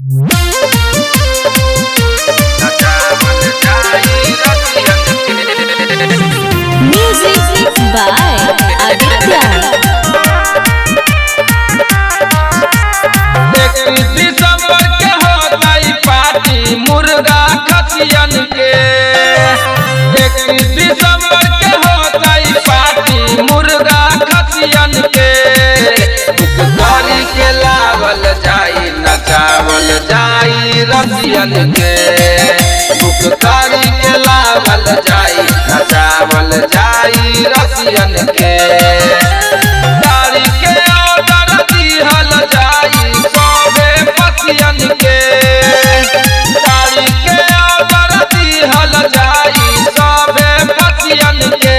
Music by Aditya. दिसंबर के होता पार्टी मुर्गा खसियन के। 21 दिसंबर के होता पार्टी मुर्गा खसियन के। बुककारी के लावल जाई नचावल जाई रसियन के। बुककारी के लावल जाई नचावल जाई रसियन के। तारी के ऑर्डर दिहल जाई सोबे पसियन के। तारी के ऑर्डर दिहल जाई सोबे पसियन के।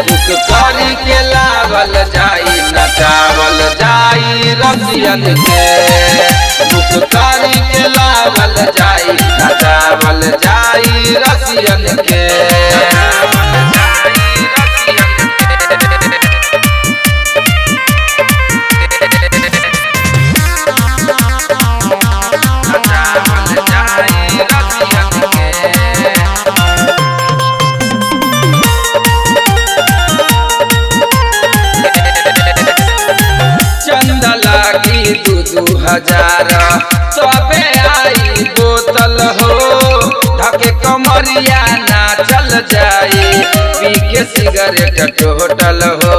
बुककारी के लावल जाई नचावल जाई रसियन के। बुककारी के लावल जाई नचावल जाई रसियन के। चंदा लागी 2,000 तबे आई बोतल हो। ढके कमरिया ना चल जाई पी के सिगरेट टोटल हो।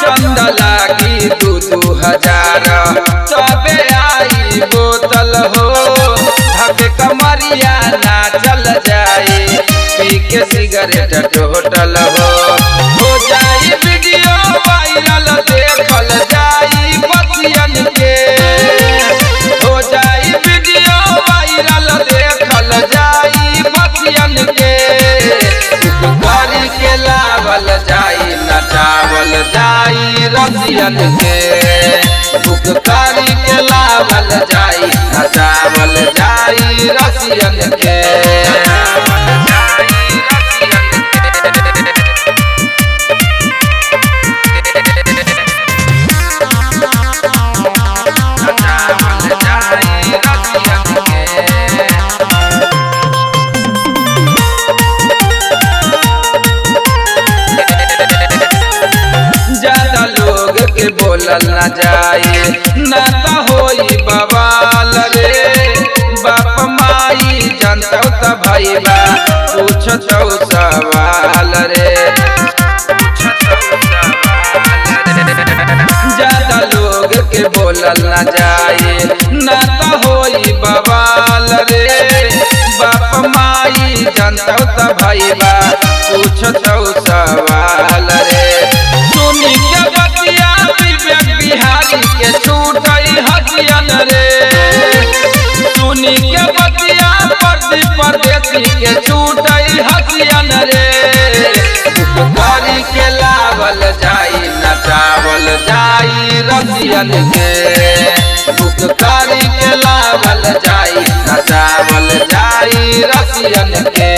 चंदा लागी 2,000 तबे आई बोतल हो। ढके कमरिया ना चल जाई पी के सिगरेट टोटल हो। हो जाई वीडियो वायरल देखल जाई पसियन के। हो जाई वीडियो वायरल देखल जाई पसियन के। बुककारी के लावल जाई नचावल जाई रसियन के। बुककारी के लावल जाई नचावल जाई रसियन के। ज्यादा लोग के बोलल न जाए न त होई बवाल रे। बाप माई जानतौ त भईबा पूछतौ सवाल रे। ज्यादा लोग के बोलल न जाए न त होई बवाल रे। बाप माई जानतौ त भईबा पूछतौ सवाल रे। सुनी के बतिया विवेक बिहारी के छूटई हसियन रे। सुनी के बतिया प्रदीप परदेसी के छूटई हसियन रे। बुककारी के लावल जाई नचावल जाई रसियन के। बुककारी के लावल जाई नचावल जाई रसियन के।